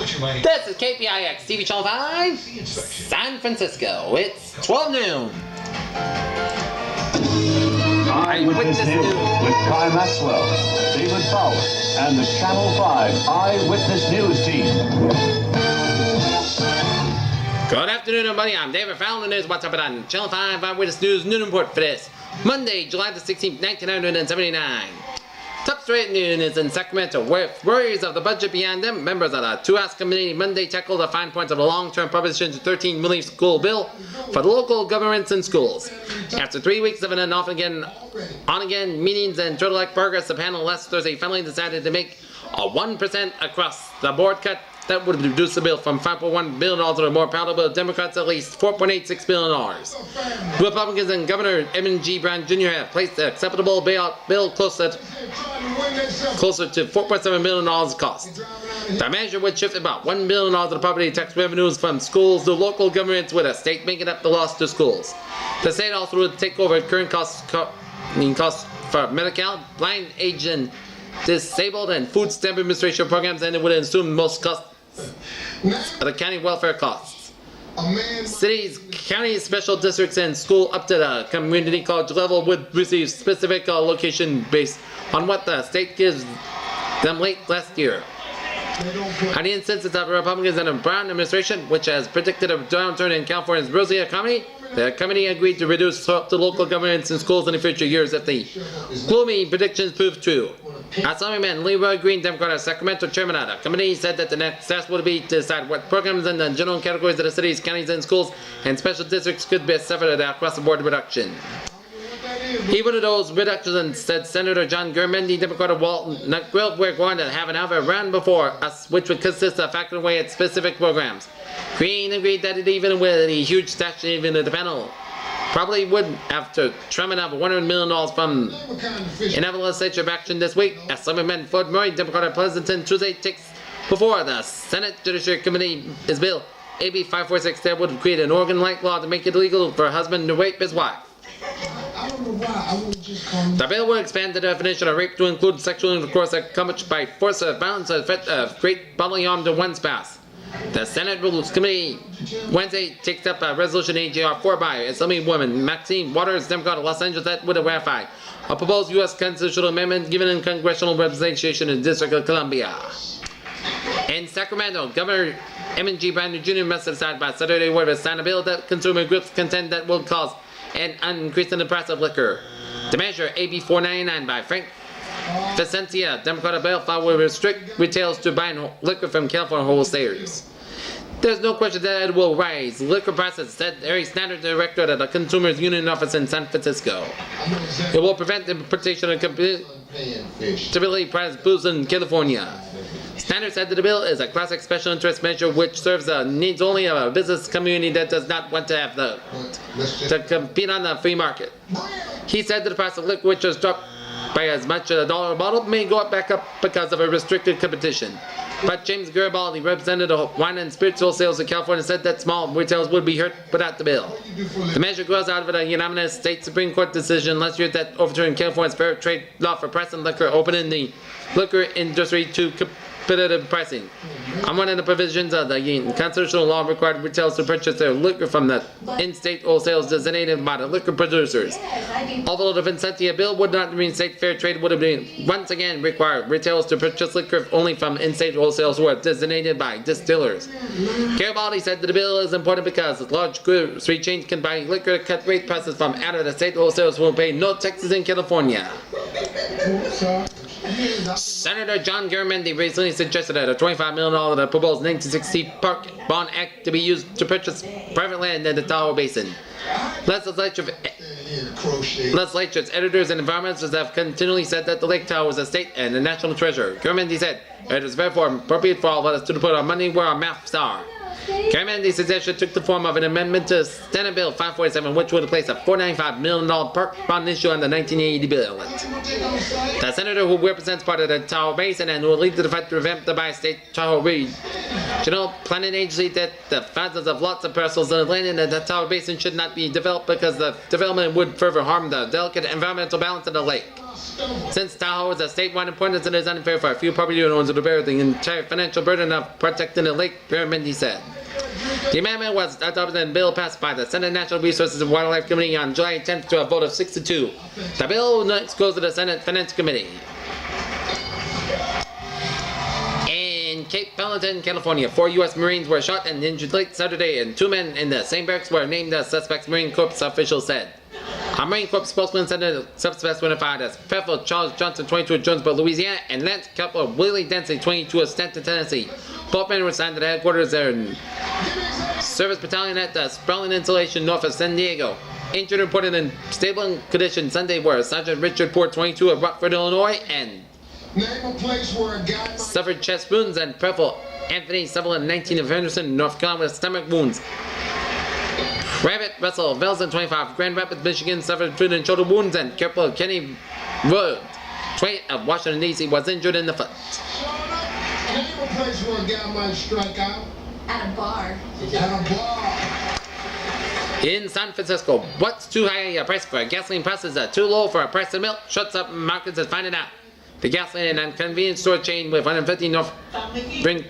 This is KPIX-TV Channel 5, San Francisco. It's 12 noon. Eyewitness News with Kai Maxwell, David Fowler, and the Channel 5 Eyewitness News team. Good afternoon, everybody. I'm David Fowler. News. What's up on Channel 5 Eyewitness News Noon Report for this Monday, July the 16th, 1979. Top straight at noon is in Sacramento, where worries of the budget beyond them, members of the Two-House Committee Monday tackled the fine points of the long-term proposition 13 million school bill for the local governments and schools. After 3 weeks of an on-again meetings and turtle-like progress, the panel last Thursday finally decided to make a 1% across-the-board cut that would reduce the bill from $5.1 billion to a more palatable Democrats at least $4.86 billion. Republicans and Governor Edmund G. Brown Jr. have placed the acceptable bailout bill closer to $4.7 billion cost. The measure would shift about $1 billion of the property tax revenues from schools to local governments, with a state making up the loss to schools. The state also would take over current costs for Medi-Cal, blind, aged, and disabled, and food stamp administration programs, and it would assume most costs of the county welfare costs. Cities, counties, special districts, and school up to the community college level would receive specific allocation based on what the state gives them late last year. On the insistence of Republicans and the Brown administration, which has predicted a downturn in California's rosy economy, the committee agreed to reduce help to local governments and schools in the future years if the gloomy predictions prove true. Assemblyman Leroy Green, Democrat of Sacramento, chairman of the committee, said that the next task would be to decide what programs in the general categories of the cities, counties, and schools and special districts could be suffered across-the-board reduction. Even with those reductions, said Senator John Garamendi, Democrat of Walton, we're going to have another round before us, which would consist of factoring away at specific programs. Green agreed that even with a huge stash, even the panel probably would have to trim enough $100 million from inevitable legislative action this week. Assemblyman Ford Murray, Democrat of Pleasanton, Tuesday takes before the Senate Judiciary Committee his bill AB 546 that would create an Oregon-like law to make it illegal for a husband to rape his wife. The bill will expand the definition of rape to include sexual intercourse accompanied by force of violence or threat of great bodily harm to one spouse. The Senate Rules Committee Wednesday takes up a resolution AGR 4 by Assemblywoman Maxine Waters, Democrat of Los Angeles, that would ratify a proposed U.S. constitutional amendment given in congressional representation in the District of Columbia. In Sacramento, Governor Edmund G. Brown Jr. must decide by Saturday whether to sign a bill that consumer groups contend that will cause an increase in the price of liquor. The measure, AB 499 by Frank Vicentia, Democrat of Belfast, will restrict retailers to buying liquor from California wholesalers. There's no question that it will rise liquor prices, said Harry Snyder, director of the Consumers Union office in San Francisco. It will prevent the importation of stability priced booze in California. Snyder said that the bill is a classic special interest measure which serves the needs only of a business community that does not want to have to compete on the free market. He said that the price of liquor, which has dropped by as much as $1 a bottle, may go back up because of a restricted competition. But James Garibaldi, representative of wine and spirits wholesalers of California, said that small retailers would be hurt without the bill. The measure grows out of a unanimous state Supreme Court decision last year that overturned California's fair trade law for pricing liquor, opening the liquor industry to competitive pricing. On one of the provisions of the constitutional law required retailers to purchase their liquor from the in-state wholesalers designated by the liquor producers. Although the Vicentia bill would not reinstate fair trade, would have been once again required retailers to purchase liquor only from in-state wholesalers who are designated by distillers. Garibaldi said that the bill is important because large grocery chains can buy liquor at cut rate prices from out-of-the-state wholesalers who will pay no taxes in California. Senator John Garamendi recently suggested that a $25 million the proposed 1960 Park Bond Act to be used to purchase private land in the Tahoe Basin. Legislature's editors and environmentalists have continually said that the Lake Tahoe is a state and a national treasure. Garamendi said, it is therefore appropriate for all of us to put our money where our mouths are. Garamendi's suggestion took the form of an amendment to Senate Bill 547, which would place a $495 million park bond issue on the 1980 bill. The senator who represents part of the Tahoe Basin and who will lead the fight to prevent the bi-state Tahoe General Planning Agency that the thousands of lots of parcels in the land in the Tower Basin should not be developed because the development would further harm the delicate environmental balance of the lake. Since Tahoe is a statewide importance, it is unfair for a few property owners to bear the entire financial burden of protecting the lake, Pyramidi said. The amendment was adopted in a bill passed by the Senate Natural Resources and Wildlife Committee on July 10th to a vote of 6-2. The bill next goes to the Senate Finance Committee. In Cape Pendleton, California, 4 U.S. Marines were shot and injured late Saturday, and 2 men in the same barracks were named as suspects, Marine Corps officials said. A Marine Corps spokesman said the suspects were identified as Private Charles Johnson, 22, of Jonesboro, Louisiana, and Lance Corporal Willie Dempsey, 22, of Stanton, Tennessee. Both men were assigned to the headquarters there in Service Battalion at the Sprawling Installation north of San Diego. Injured reported in stable condition Sunday were Sergeant Richard Port, 22, of Rockford, Illinois, and suffered chest wounds, and Private Anthony Sutherland, 19, of Henderson, North Carolina, with stomach wounds. Private Russell Velson, 25, Grand Rapids, Michigan, suffered foot and shoulder wounds, and Corporal Kenny Wood, 20, of Washington, D.C., was injured in the foot. Name a place where a guy might strike out. At a bar. At a bar. In San Francisco, what's too high a price for gasoline? Prices are too low for a price of milk. Shuts up markets is finding out. The gasoline and convenience store chain with 150 North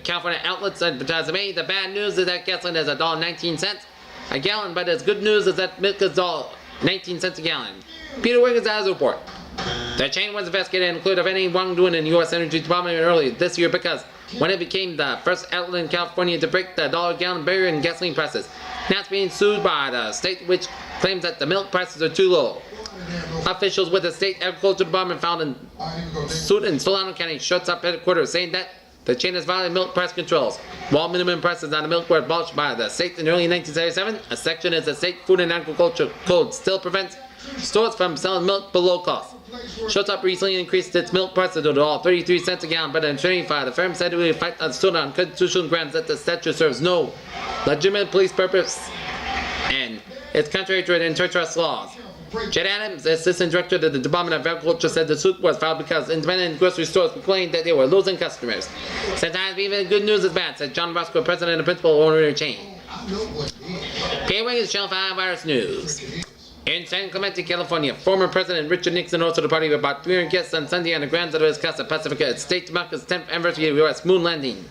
California outlets advertised in May. The bad news is that gasoline is $1.19 a gallon, but the good news is that milk is $1.19 a gallon. Peter Wiggins has a report. The chain was investigated and included of any wrongdoing in the U.S. Energy Department early this year because when it became the first outlet in California to break the $1-a-gallon barrier in gasoline prices. Now it's being sued by the state, which claims that the milk prices are too low. Officials with the state agriculture department found in suit in Solano County shuts up headquarters, saying that the chain has violated milk price controls. While minimum prices on the milk were abolished by the state in early 1977, a section in the state food and agriculture code still prevents stores from selling milk below cost. Shut Up recently increased its milk prices to $33 a gallon, but in 2025, the firm said it would fight the suit on constitutional grounds that the statute serves no legitimate police purpose and it's contrary to antitrust laws. Jed Adams, assistant director to the Department of Agriculture, said the suit was filed because independent grocery stores complained that they were losing customers. Sometimes even good news is bad, said John Roscoe, president and principal owner of the chain. KPIX Channel 5 Virus News. In San Clemente, California, former President Richard Nixon hosted a party with about 300 guests on Sunday on the grounds of his Casa Pacifica at State Democracy's 10th anniversary of the U.S. moon landing.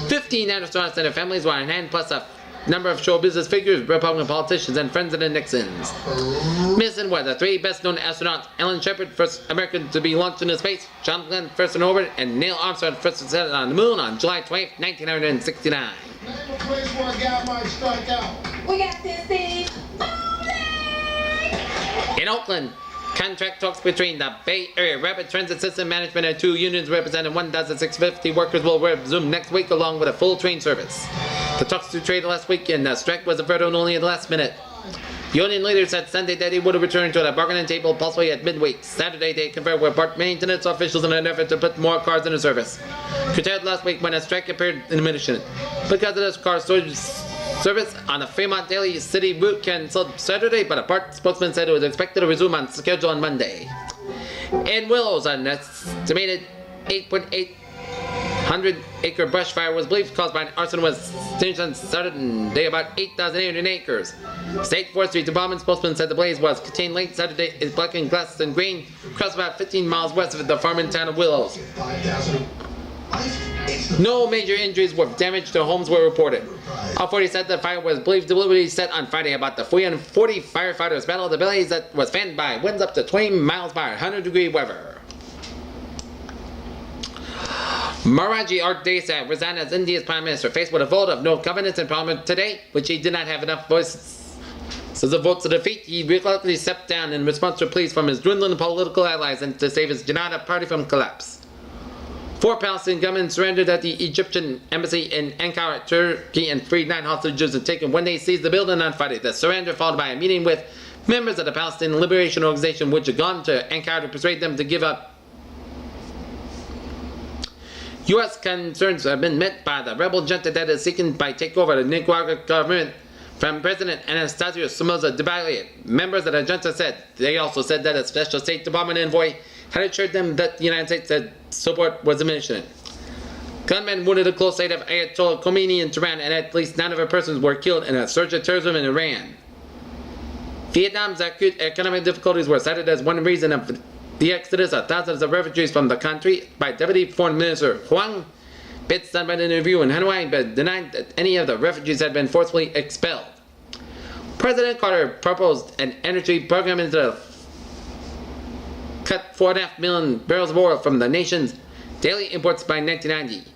15 astronauts and their families were on hand, plus a number of show business figures, Republican politicians, and friends of the Nixons. Missing were the 3 best-known astronauts: Alan Shepard, first American to be launched into space; John Glenn, first in orbit; and Neil Armstrong, first to set on the moon on July 20, 1969. Name a place where a guy might strike out. We got this thing. In Oakland, contract talks between the Bay Area Rapid Transit System Management and 2 unions representing 1,650 workers will resume next week along with a full train service. The talks to trade last week and the strike was averted only at the last minute. Union leaders said Sunday that they would have returned to the bargaining table possibly at midweek. Saturday they conferred with park maintenance officials in an effort to put more cars into service. Curtailed last week when a strike appeared in Mission. Because of this car storage service on the Fremont Daily City route canceled Saturday, but a park spokesman said it was expected to resume on schedule on Monday. In Willows, an estimated 8,800-acre brush fire was believed caused by an arson was extinguished on Saturday, about 8,800 acres. State Forestry Department spokesman said the blaze was contained late Saturday is blackened grass and green across about 15 miles west of the farming town of Willows. No major injuries or damage to homes were reported. Authorities said the fire was believed deliberately set on Friday about the 340 firefighters battled the blaze that was fanned by winds up to 20 miles per 100-degree weather. Maraji Ardesa resigned as India's Prime Minister, faced with a vote of no confidence in Parliament today, which he did not have enough votes. So the votes to defeat, he reluctantly stepped down in response to pleas from his dwindling political allies and to save his Janata party from collapse. 4 Palestinian gunmen surrendered at the Egyptian embassy in Ankara, Turkey, and freed 9 hostages and taken when they seized the building on Friday. The surrender followed by a meeting with members of the Palestinian Liberation Organization, which had gone to Ankara to persuade them to give up. U.S. concerns have been met by the rebel junta that is seeking to take over the Nicaraguan government from President Anastasio Somoza Debayle. Members of the junta said they also said that a special State Department envoy had assured them that the United States support was diminishing. Gunmen wounded a close aide of Ayatollah Khomeini in Tehran, and at least 9 other persons were killed in a surge of terrorism in Iran. Vietnam's acute economic difficulties were cited as one reason of the exodus of thousands of refugees from the country by Deputy Foreign Minister Huang. Bits done by the interview in Hanoi, but denied that any of the refugees had been forcibly expelled. President Carter proposed an energy program into the cut 4.5 million barrels of oil from the nation's daily imports by 1990.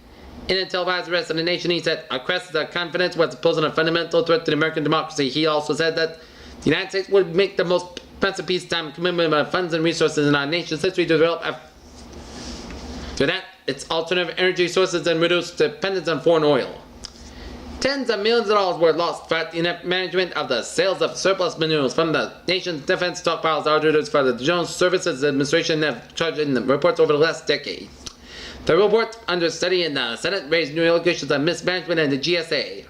In a televised address of the nation, he said, "Our crisis of confidence was posing a fundamental threat to the American democracy." He also said that the United States would make the most expensive peacetime commitment of funds and resources in our nation's history to develop to that its alternative energy sources and reduce dependence on foreign oil. Tens of millions of dollars were lost throughout the inept management of the sales of surplus minerals from the nation's defense stockpiles. Auditors for the Jones Services Administration have charged in the reports over the last decade. The report under study in the Senate raised new allegations of mismanagement in the GSA.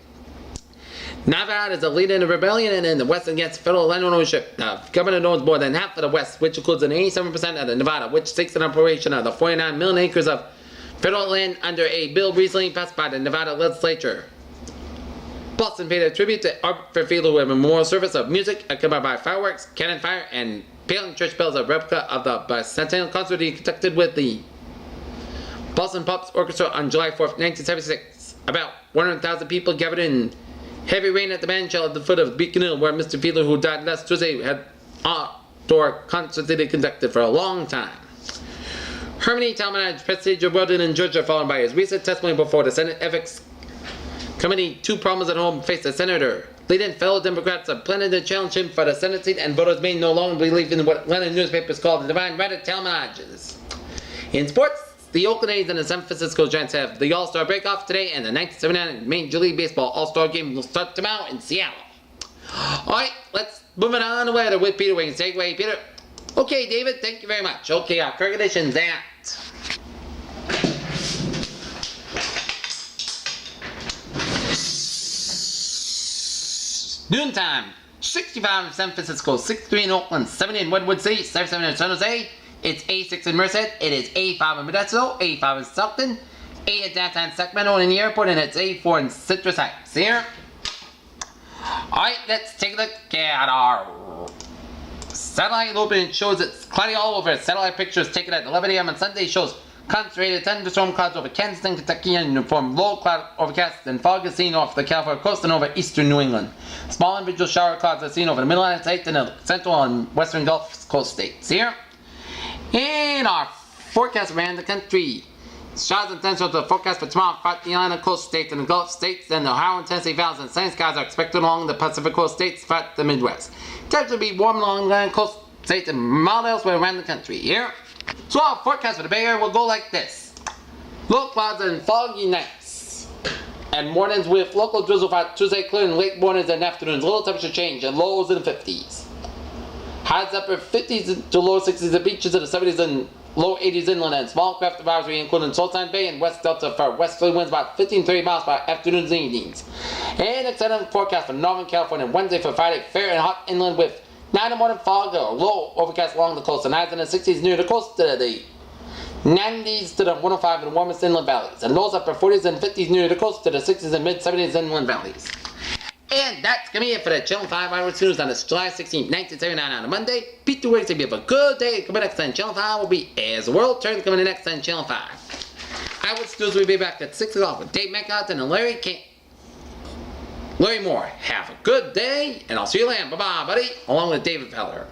Nevada is a leader in the rebellion in the West against federal land ownership. The government owns more than half of the West, which includes an 87% of the Nevada, which seeks an operation of the 49 million acres of federal land under a bill recently passed by the Nevada legislature. Boston paid a tribute to Art Fairfield, who had a memorial service of music accompanied by fireworks, cannon fire, and paling church bells, a replica of the bicentennial concert he conducted with the Boston Pops Orchestra on July 4th, 1976. About 100,000 people gathered in heavy rain at the band shell at the foot of Beacon Hill, where Mr. Fiedler, who died last Tuesday, had outdoor concerts that he conducted for a long time. Hermione Talmadge pressed stage of Weldon in Georgia, followed by his recent testimony before the Senate Ethics Committee. 2 problems at home faced the senator. Leading fellow Democrats are planning to challenge him for the Senate seat, and voters may no longer believe in what Atlanta newspapers call the divine right of Talmadges. In sports, the Oakland A's and the San Francisco Giants have the All-Star break-off today, and the 1979 Major League Baseball All-Star Game will start tomorrow in Seattle. Alright, let's move it on the weather with Peter Wiggins. Take it away, Peter. Okay, David, thank you very much. Okay, our current conditions at noontime, 65 in San Francisco, 63 in Oakland, 70 in Redwood City, 77 in San Jose. It's A6 in Merced, it is A5 in Modesto, A5 in Stockton, A in downtown Sacramento and in the airport, and it's A4 in Citrus Heights. Here. Alright, let's take a look at our satellite open. It shows it's cloudy all over. Satellite pictures taken at 11 a.m. on Sunday shows concentrated thunderstorm clouds over Kansas, Kentucky, and uniform low cloud overcast and fog is seen off the California coast and over eastern New England. Small individual shower clouds are seen over the middle Atlantic states and the central and western Gulf Coast states. Here. In our forecast around the country, showers and thunderstorms are forecast for tomorrow throughout the Atlantic coast states and the Gulf states, and the Ohio and Tennessee valleys and sunny skies are expected along the Pacific coast states throughout the Midwest. Temperatures will be warm along the Atlantic coast states and mild elsewhere around the country. Here, so our forecast for the Bay Area will go like this: low clouds and foggy nights, and mornings with local drizzle throughout Tuesday, clear in late mornings and afternoons. Little temperature change and lows in the 50s. Highs upper 50s to low 60s, the beaches in the 70s and low 80s inland, and small craft advisory including Sultan Bay and West Delta for westerly winds about 15-30 miles by afternoons and evenings. And extended forecast for Northern California Wednesday for Friday, fair and hot inland with 9 in the morning fog or low overcast along the coast, and highs in the 60s near the coast to the 90s to the 105 in the warmest inland valleys, and lows upper 40s and 50s near the coast to the 60s and mid 70s inland valleys. And that's going to be it for the Channel 5 Eyewitness News on this July 16, 1979 on a Monday. Peter Wiggins, if you have a good day, coming next time Channel 5 will be As the World Turns, coming in next time Channel 5. Eyewitness News will be back at 6 o'clock with Dave McAllister and Larry Moore. Have a good day, and I'll see you later. Bye-bye, buddy, along with David Feller.